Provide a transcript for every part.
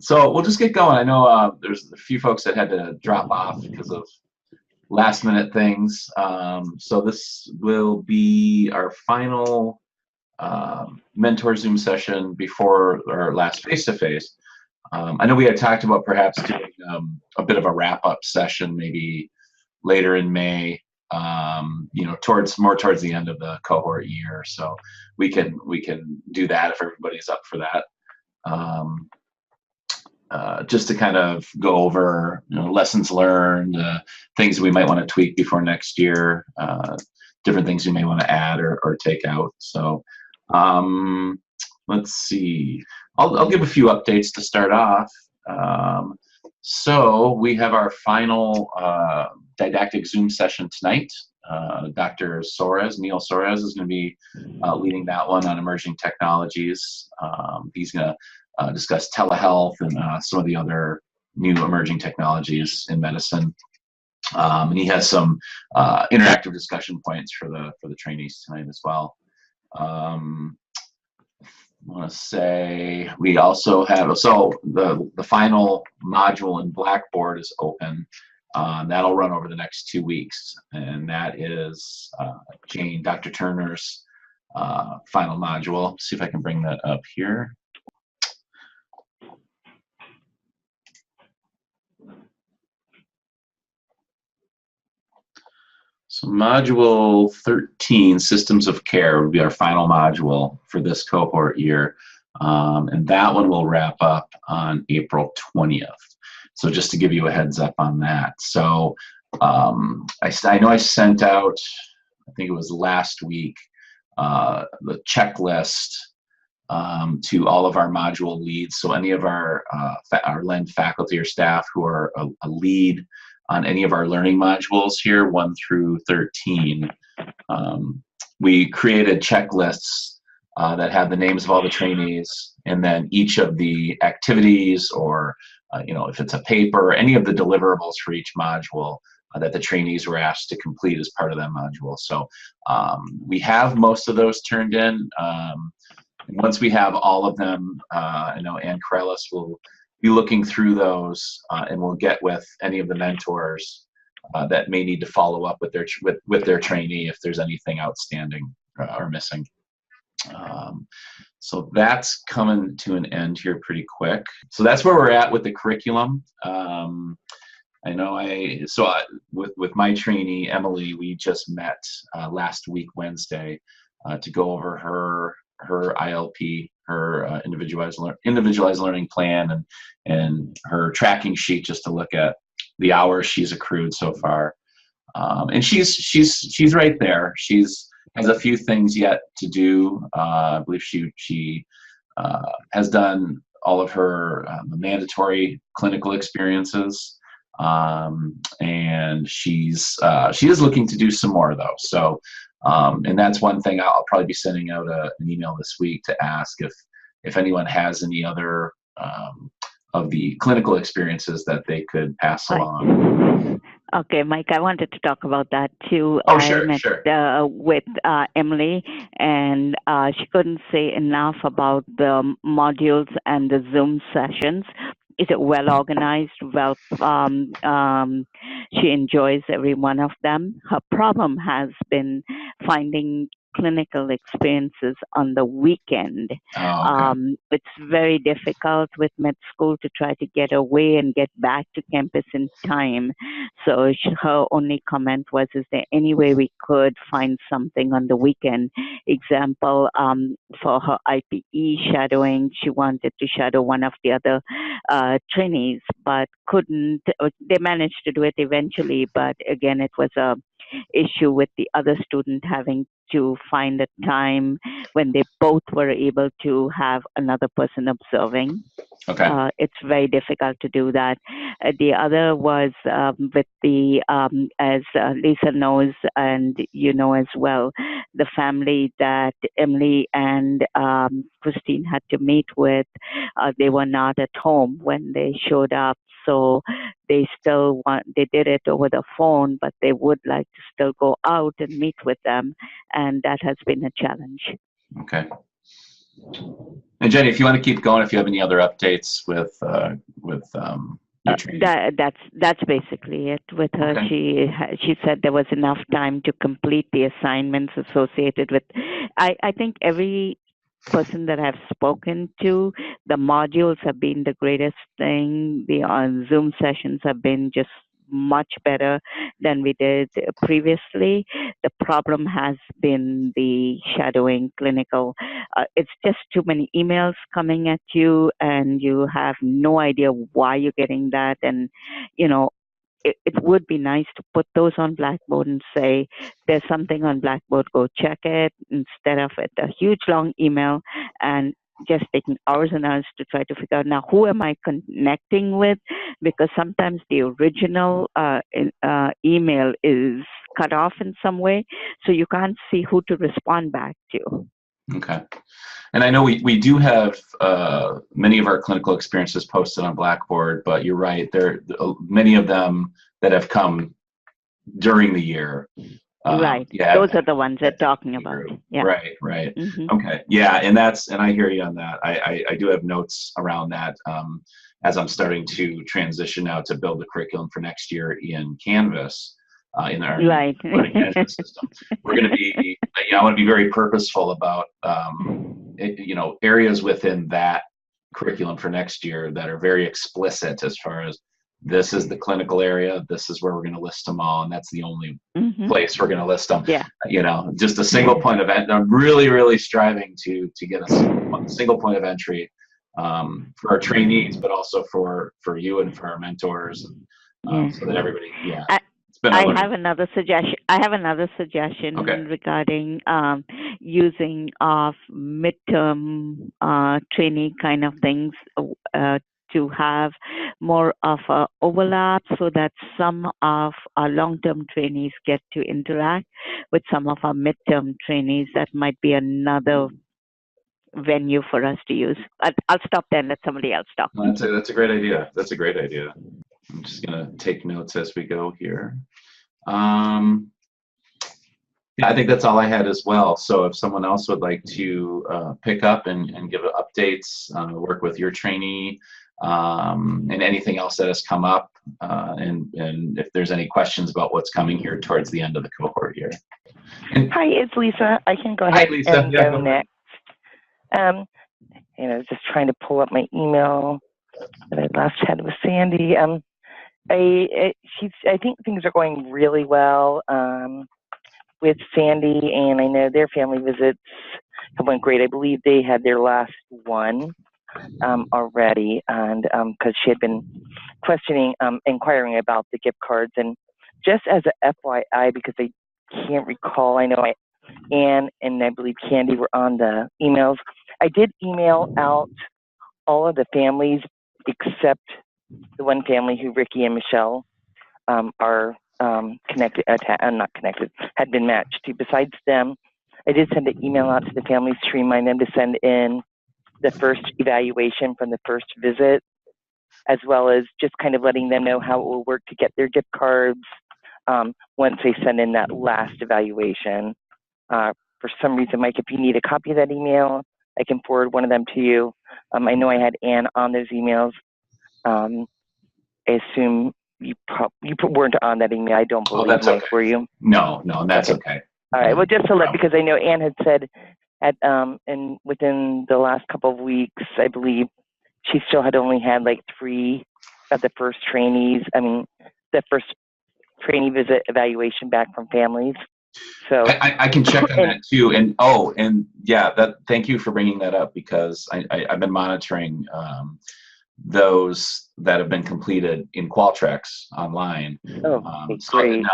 So we'll just get going. I know there's a few folks that had to drop off because of last minute things. So this will be our final mentor Zoom session before our last face-to-face. I know we had talked about perhaps doing a bit of a wrap-up session maybe later in May, towards the end of the cohort year. So we can do that if everybody's up for that. Just to kind of go over lessons learned, things we might want to tweak before next year, different things you may want to add or take out. So let's see. I'll give a few updates to start off. So we have our final didactic Zoom session tonight. Dr. Neil Soares is going to be leading that one on emerging technologies. He's going to discuss telehealth and some of the other new emerging technologies in medicine. And he has some interactive discussion points for the trainees tonight as well. I want to say we also have the final module in Blackboard is open. That'll run over the next 2 weeks, and that is Dr. Turner's final module. See if I can bring that up here. So module 13, Systems of Care, would be our final module for this cohort year. And that one will wrap up on April 20th. So just to give you a heads up on that. So I know I sent out, I think it was last week, the checklist to all of our module leads. So any of our LEND faculty or staff who are a lead on any of our learning modules here, 1 through 13, we created checklists that have the names of all the trainees, and then each of the activities or if it's a paper, any of the deliverables for each module that the trainees were asked to complete as part of that module. So we have most of those turned in. And once we have all of them, I know Ann Corellis will be looking through those, and we'll get with any of the mentors that may need to follow up with their trainee if there's anything outstanding or missing. So that's coming to an end here pretty quick. So that's where we're at with the curriculum. I know with my trainee, Emily, we just met last week, Wednesday, to go over her ILP, her individualized learning plan, and her tracking sheet, just to look at the hours she's accrued so far. And she's right there. She's has a few things yet to do. I believe she has done all of her mandatory clinical experiences, and she is looking to do some more though. So, and that's one thing I'll probably be sending out an email this week to ask if anyone has any other of the clinical experiences that they could pass along. Okay, Mike, I wanted to talk about that too. Oh, I met sure. with Emily, and she couldn't say enough about the modules and the Zoom sessions. Is it well organized? Well, she enjoys every one of them. Her problem has been finding clinical experiences on the weekend. Oh, okay. It's very difficult with med school to try to get away and get back to campus in time. So her only comment was, is there any way we could find something on the weekend? Example, for her IPE shadowing, she wanted to shadow one of the other trainees, but couldn't. They managed to do it eventually, but again, it was a issue with the other student having to find a time when they both were able to have another person observing. Okay. It's very difficult to do that. The other was with the, as Lisa knows and you know as well, the family that Emily and Christine had to meet with, they were not at home when they showed up. So they did it over the phone, but they would like to still go out and meet with them. And that has been a challenge. Okay. And Jenny, if you want to keep going, if you have any other updates with your training. That's basically it with her. Okay. She said there was enough time to complete the assignments associated with. I think every person that I've spoken to, the modules have been the greatest thing. The Zoom sessions have been just much better than we did previously. The problem has been the shadowing clinical. It's just too many emails coming at you, and you have no idea why you're getting that. And, you know, it would be nice to put those on Blackboard and say, there's something on Blackboard, go check it, instead of it, a huge long email and just taking hours and hours to try to figure out now who am I connecting with, because sometimes the original email is cut off in some way, so you can't see who to respond back to. Okay. And I know we do have many of our clinical experiences posted on Blackboard, but you're right, there many of them that have come during the year. Right. Yeah, those are the ones they're talking about. Yeah. Right. Mm-hmm. Okay. Yeah, and I hear you on that. I do have notes around that as I'm starting to transition now to build the curriculum for next year in Canvas. In our right. learning management system, we're going to be. I want to be very purposeful about areas within that curriculum for next year that are very explicit as far as this is the clinical area, this is where we're going to list them all, and that's the only place we're going to list them. Yeah. Just a single point of entry. I'm really striving to get a single point of entry for our trainees, but also for you and for our mentors, so that everybody. Yeah. I have another suggestion Okay. regarding using of midterm trainee kind of things to have more of a overlap, so that some of our long-term trainees get to interact with some of our midterm trainees. That might be another venue for us to use. I'll stop there and let somebody else talk. That's a great idea. That's a great idea. I'm just going to take notes as we go here. Yeah, I think that's all I had as well. So if someone else would like to pick up and give updates, work with your trainee, and anything else that has come up, and if there's any questions about what's coming here towards the end of the cohort year. Hi, it's Lisa. I can go ahead and go next. Just trying to pull up my email that I last had with Sandy. I think things are going really well with Sandy, and I know their family visits have went great. I believe they had their last one already, and because she had been inquiring about the gift cards. And just as a FYI, because I can't recall, I know Anne and I believe Candy were on the emails. I did email out all of the families except the one family who Ricky and Michelle are connected, not connected, had been matched to. Besides them, I did send an email out to the families to remind them to send in the first evaluation from the first visit, as well as just kind of letting them know how it will work to get their gift cards once they send in that last evaluation. For some reason, Mike, if you need a copy of that email, I can forward one of them to you. I know I had Anne on those emails. I assume you weren't on that email. I don't believe, that's Mike, okay. were you? No, that's okay. All right. Well, just to let, because I know Anne had said and within the last couple of weeks, I believe she still had only had like 3 of the first the first trainee visit evaluation back from families. So I can check on that too. And yeah, thank you for bringing that up, because I've been monitoring those that have been completed in Qualtrics online. Great.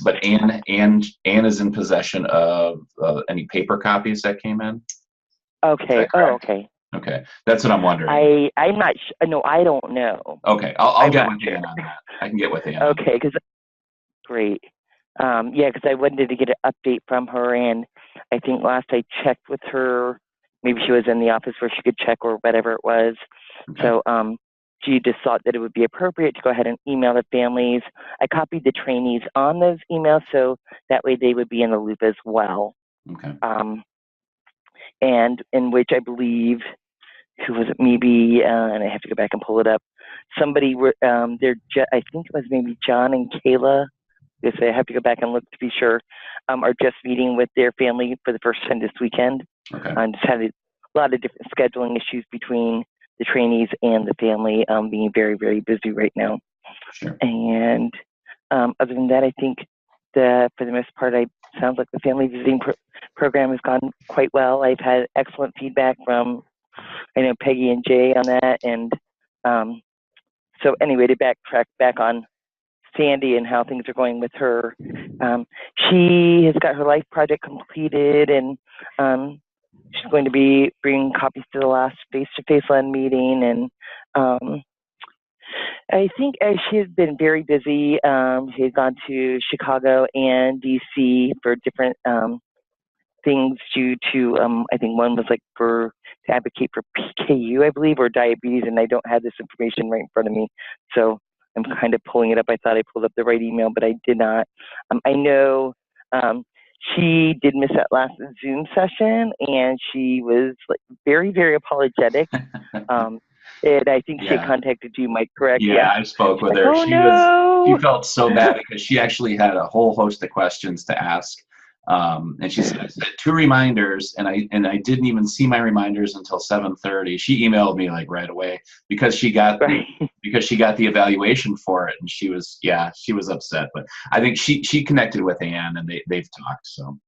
But Anne is in possession of any paper copies that came in. Okay. Okay. Okay, that's what I'm wondering. I'm not. No, I don't know. Okay, I'll get with Anne on that. I can get with Anne. Okay, because great. Yeah, because I wanted to get an update from her, and I think last I checked with her, maybe she was in the office where she could check or whatever it was. Okay. So she just thought that it would be appropriate to go ahead and email the families. I copied the trainees on those emails, so that way they would be in the loop as well. Okay. and in which I believe, who was it? Maybe, and I have to go back and pull it up. Somebody were I think it was maybe John and Kayla. Because I have to go back and look to be sure. Are just meeting with their family for the first time this weekend. Okay. Just had a lot of different scheduling issues between the trainees and the family, being very, very busy right now. Sure. And other than that, I think for the most part, it sounds like the family visiting program has gone quite well. I've had excellent feedback from, I know, Peggy and Jay on that. And so anyway, to backtrack back on Sandy and how things are going with her, she has got her life project completed, and she's going to be bringing copies to the last face-to-face LEND meeting. And I think she has been very busy. She has gone to Chicago and DC for different things due to, I think one was like to advocate for PKU, I believe, or diabetes, and I don't have this information right in front of me. So I'm kind of pulling it up. I thought I pulled up the right email, but I did not. I know she did miss that last Zoom session, and she was like very, very apologetic. And I think she had contacted you, Mike, correct? Yeah, I spoke with her. Oh, She felt so bad because she actually had a whole host of questions to ask. And she said, I set 2 reminders, and I didn't even see my reminders until 7:30. She emailed me like right away because she got the evaluation for it, and she was upset. But I think she connected with Ann, and they've talked. So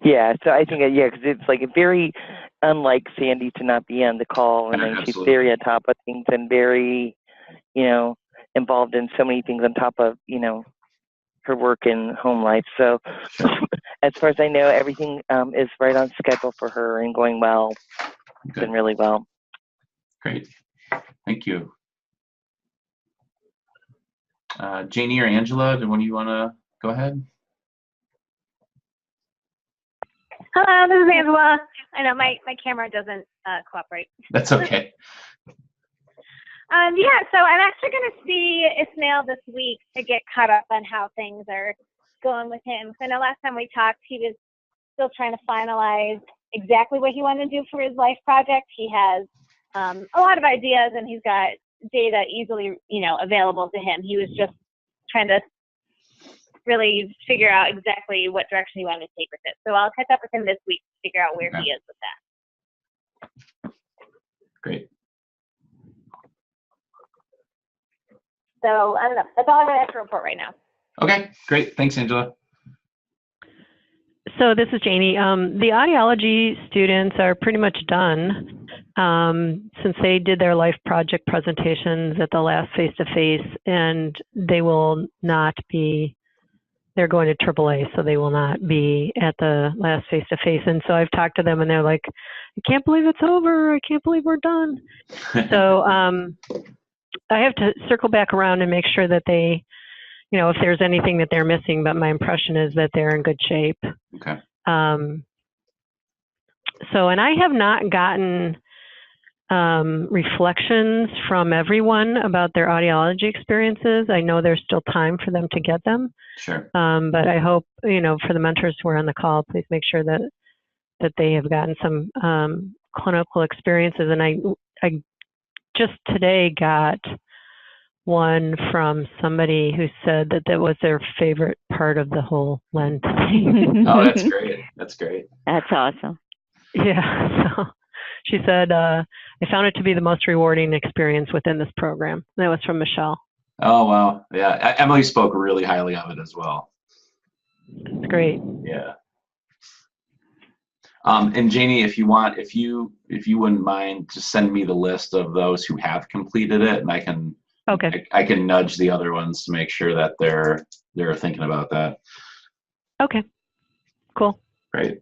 yeah, so I think because it's like a very unlike Sandy to not be on the call, and then she's very on top of things and very, involved in so many things on top of her work and home life. So as far as I know, everything is right on schedule for her and going well. It's been really well. Great. Thank you. Janie or Angela, do one of you want to go ahead? Hello, this is Angela. I know my camera doesn't cooperate. That's okay. Yeah, so I'm actually going to see Ismail this week to get caught up on how things are going with him. So I know last time we talked, he was still trying to finalize exactly what he wanted to do for his life project. He has a lot of ideas, and he's got data easily, available to him. He was just trying to really figure out exactly what direction he wanted to take with it. So I'll catch up with him this week to figure out where he is with that. Great. So I don't know. That's all I'm going to have to report right now. Okay, great. Thanks, Angela. So this is Janie. The audiology students are pretty much done since they did their life project presentations at the last face-to-face, and they will not be, they're going to AAA, so they will not be at the last face-to-face. And so I've talked to them, and they're like, I can't believe it's over. I can't believe we're done. So I have to circle back around and make sure that they, if there's anything that they're missing, but my impression is that they're in good shape. Okay. So, and I have not gotten reflections from everyone about their audiology experiences. I know there's still time for them to get them. Sure. But I hope, for the mentors who are on the call, please make sure that they have gotten some clinical experiences. And I just today got one from somebody who said that was their favorite part of the whole LEND thing. Oh, that's great. That's great. That's awesome. Yeah. So she said, I found it to be the most rewarding experience within this program. That was from Michelle. Oh, wow. Yeah. Emily spoke really highly of it as well. It's great. Yeah. And Janie, if you wouldn't mind, just send me the list of those who have completed it, and I can nudge the other ones to make sure that they're thinking about that. Okay. Cool. Great.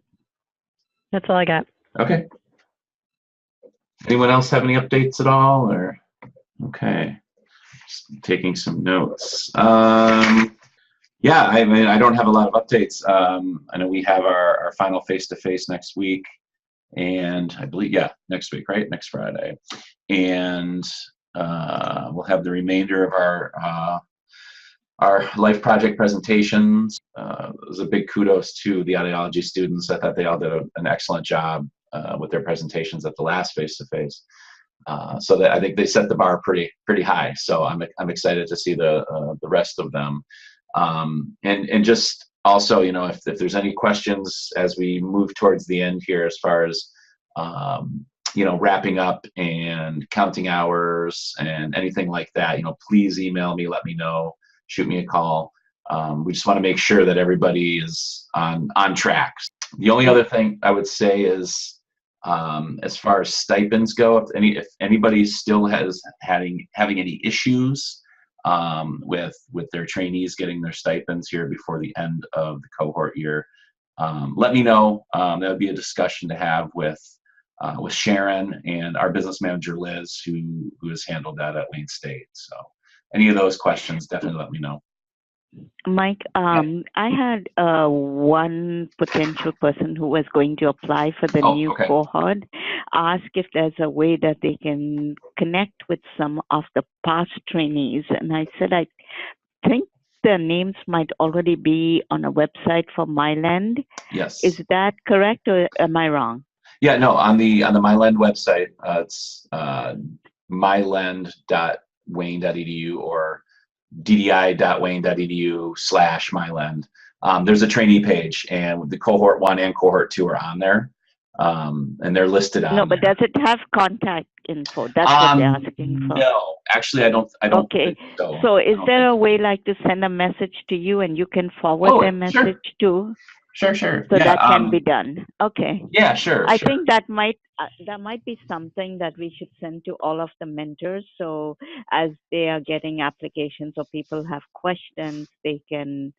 That's all I got. Okay. Anyone else have any updates at all, or? Okay. Just taking some notes. Yeah, I mean, I don't have a lot of updates. I know we have our final face-to-face next week, and I believe, next week, right? Next Friday. And we'll have the remainder of our life project presentations. It was a big kudos to the audiology students. I thought they all did an excellent job. with their presentations at the last face-to-face. So that I think they set the bar pretty high. So I'm excited to see the rest of them. And just also, you know, if there's any questions as we move towards the end here, as far as you know, wrapping up and counting hours and anything like that, you know, please email me, let me know, shoot me a call. We just want to make sure that everybody is on track. The only other thing I would say is, as far as stipends go, if anybody still having any issues with their trainees getting their stipends here before the end of the cohort year, let me know. That would be a discussion to have with Sharon and our business manager Liz, who has handled that at Wayne State. So any of those questions, definitely let me know. Mike, I had one potential person who was going to apply for the new cohort ask if there's a way that they can connect with some of the past trainees. And I said, I think their names might already be on a website for Myland. Yes. Is that correct, or am I wrong? Yeah, no, on the Myland website, it's myland.wayne.edu or ddi.wayne.edu/Myland. There's a trainee page, and the cohort 1 and cohort 2 are on there, and they're listed on. No, but there. does it have contact info? That's what they're asking for. No, actually, I don't. Okay. Think so. So is there a way like to send a message to you and you can forward their message too? Sure. So that can be done. Okay. Yeah, sure. I think that might be something that we should send to all of the mentors. So as they are getting applications or people have questions, they can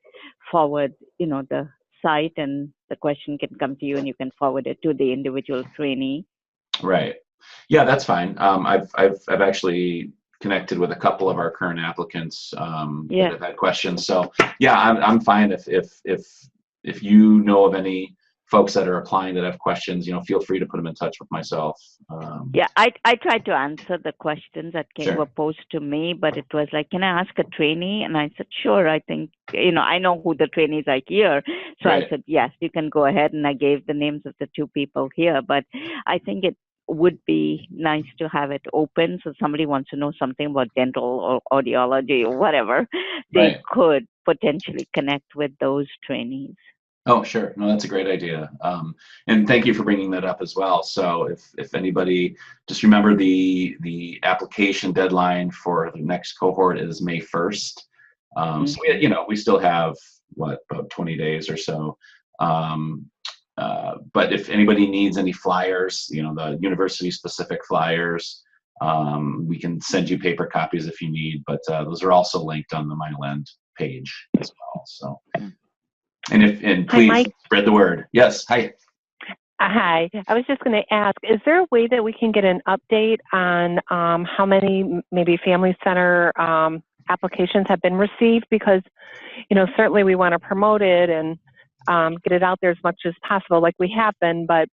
forward, you know, the site, and the question can come to you and you can forward it to the individual trainee. Right. Yeah, that's fine. I've actually connected with a couple of our current applicants that have had questions. So yeah, I'm fine if you know of any folks that are applying that have questions, you know, feel free to put them in touch with myself. Yeah, I tried to answer the questions that were posed to me, but it was like, can I ask a trainee? And I said, sure. I think, you know, I know who the trainees are here. So I said, yes, you can go ahead. And I gave the names of the 2 people here. But I think it would be nice to have it open. So somebody wants to know something about dental or audiology or whatever, they could potentially connect with those trainees. Oh, sure. No, that's a great idea. And thank you for bringing that up as well. So if anybody, just remember the application deadline for the next cohort is May 1st. So we still have about 20 days or so. But if anybody needs any flyers, you know, the university specific flyers, we can send you paper copies if you need, but those are also linked on the Myland page as well. So. And please spread the word. Yes. Hi. Hi. I was just going to ask, is there a way that we can get an update on how many maybe Family Center applications have been received? Because, you know, certainly we want to promote it and get it out there as much as possible like we have been, but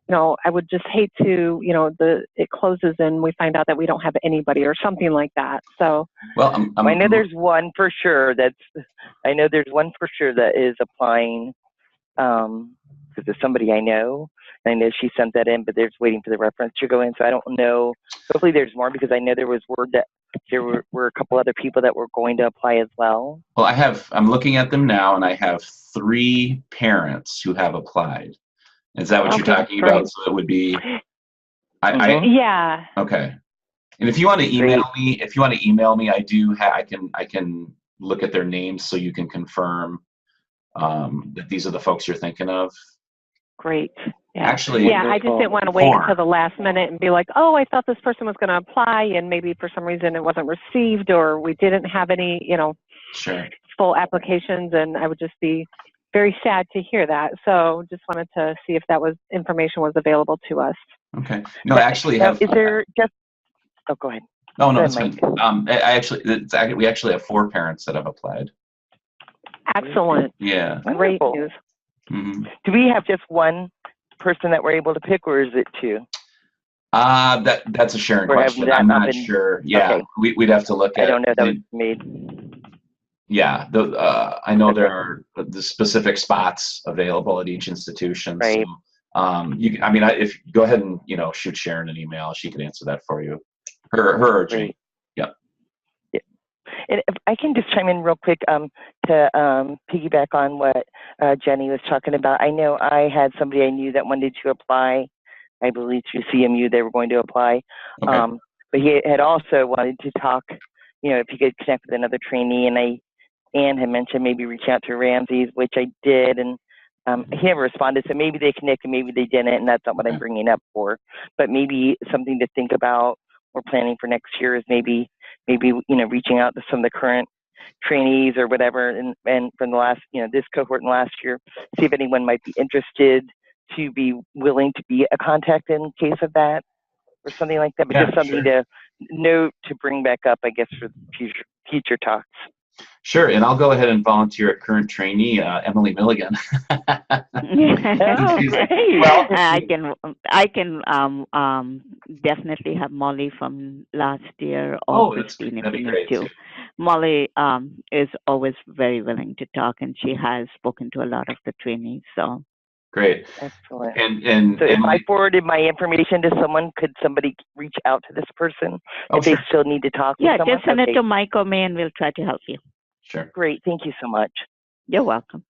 you know, I would just hate to, you know, it closes and we find out that we don't have anybody or something like that. So, well, I know there's one for sure that is applying, because there's somebody I know she sent that in, but they're just waiting for the reference to go in. So I don't know. Hopefully there's more, because I know there was word that there were a couple other people that were going to apply as well. Well, I'm looking at them now, and I have 3 parents who have applied. Is that what you're talking about? So it would be, yeah. Okay. And if you want to email me, I can look at their names so you can confirm that these are the folks you're thinking of. Great. Yeah. Actually, I just didn't want to wait until the last minute and be like, oh, I thought this person was going to apply, and maybe for some reason it wasn't received, or we didn't have any, you know, full applications, and I would just be very sad to hear that. So just wanted to see if that information was available to us. Okay. No, actually, is there just? Oh, go ahead. No, it's fine. We actually have 4 parents that have applied. Excellent. Yeah. Great news. Mm-hmm. Do we have just one person that we're able to pick, or is it 2? That's a Sharon question. I'm not sure. Yeah, we'd have to look at. I don't know if that was made. Yeah, I know there are the specific spots available at each institution. Right. I mean, if go ahead and shoot Sharon an email, she can answer that for you. Her or Jane. Great. And if I can just chime in real quick to piggyback on what Jenny was talking about. I know I had somebody I knew that wanted to apply. I believe through CMU they were going to apply. Okay. But he had also wanted to talk, if he could connect with another trainee. And Anne had mentioned maybe reaching out to Ramsey's, which I did. And he never responded. So maybe they connected, maybe they didn't. And that's not what I'm bringing up for. But maybe something to think about or planning for next year is maybe reaching out to some of the current trainees or whatever, and from the last this cohort and last year, see if anyone might be interested to be willing to be a contact in case of that or something like that. But just something to note to bring back up, I guess, for future talks. Sure, and I'll go ahead and volunteer a current trainee, Emily Milligan. Well, I can definitely have Molly from last year or Christine if you need to. Molly is always very willing to talk, and she has spoken to a lot of the trainees. So great, excellent. And so if I forwarded my information to someone, could somebody reach out to this person if they still need to talk? Yeah, with someone? just send it to Mike or me, and we'll try to help you. Sure. Great. Thank you so much. You're welcome.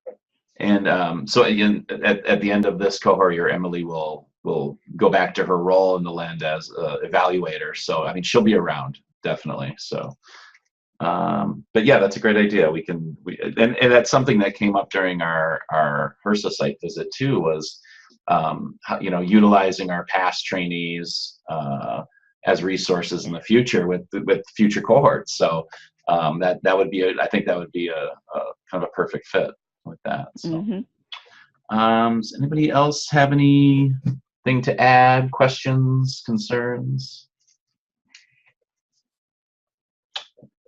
And so again, at the end of this cohort year, Emily will go back to her role in the Lend as evaluator. So I mean, she'll be around definitely. So, but yeah, that's a great idea. And that's something that came up during our HRSA site visit too. Was utilizing our past trainees as resources in the future with future cohorts. So. That would be I think that would be a kind of a perfect fit with that. So, does anybody else have anything to add? Questions, concerns?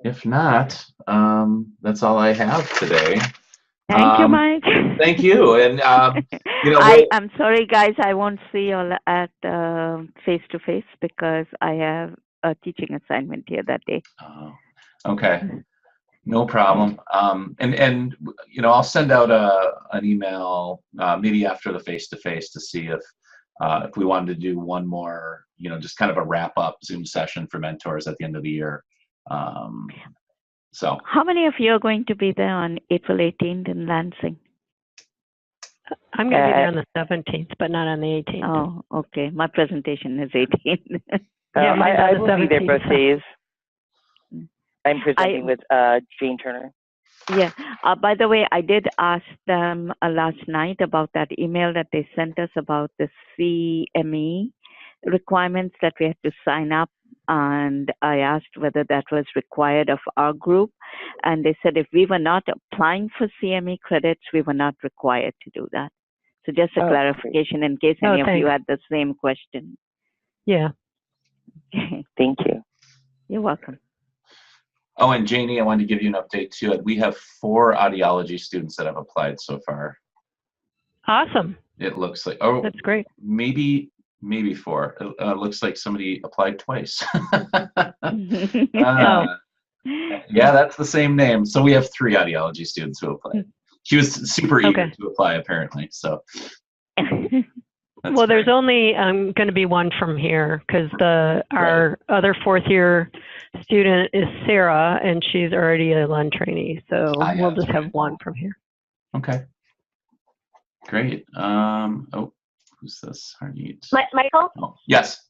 If not, that's all I have today. Thank you, Mike. Thank you. And I'm sorry, guys. I won't see you at face to face because I have a teaching assignment here that day. Okay, no problem. And I'll send out an email maybe after the face-to-face to see if we wanted to do one more, just kind of a wrap-up Zoom session for mentors at the end of the year. So, how many of you are going to be there on April 18th in Lansing? I'm going to be there on the 17th, but not on the 18th. Oh, okay. My presentation is 18th. I will be there both days. I'm presenting with Jane Turner. Yeah. By the way, I did ask them last night about that email that they sent us about the CME requirements that we had to sign up. And I asked whether that was required of our group. And they said if we were not applying for CME credits, we were not required to do that. So just a clarification in case any of you had the same question. Yeah. Thank you. You're welcome. Oh, and Janie, I wanted to give you an update too. We have 4 audiology students that have applied so far. Awesome. It looks like, that's great. Maybe 4. It looks like somebody applied twice. Yeah, that's the same name. So we have 3 audiology students who applied. She was super eager to apply, apparently. So. Well, there's only going to be one from here because our other 4th year student is Sarah, and she's already a Lend trainee. So we'll just have one from here. Okay. Great. Who's this? Harneet. Michael? Oh, yes.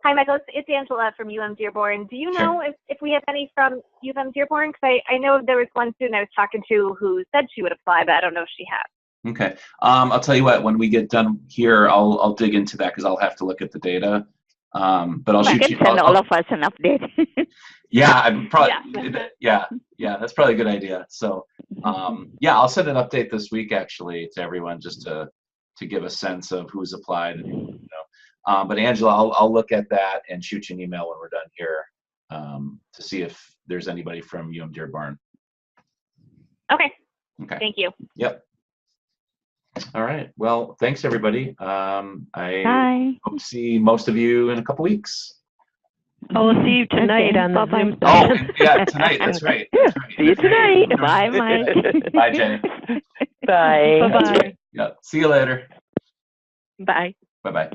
Hi, Michael. It's Angela from UM Dearborn. Do you know if we have any from UM Dearborn? Because I know there was one student I was talking to who said she would apply, but I don't know if she has. Okay. I'll tell you what, when we get done here, I'll dig into that because I'll have to look at the data. But I'll shoot you. Send all of us an update. Yeah, I'm probably. Yeah, that's probably a good idea. So, I'll send an update this week actually to everyone just to give a sense of who's applied. But Angela, I'll look at that and shoot you an email when we're done here to see if there's anybody from UM Dearborn. Okay. Okay. Thank you. Yep. All right. Well, thanks everybody. Bye. Hope to see most of you in a couple weeks. Oh, we'll see you tonight on the Zoom. Oh, yeah, tonight. That's right. See you tonight. Bye, Mike. Bye, Jenny. Bye. Bye-bye. Yeah. See you later. Bye. Bye-bye.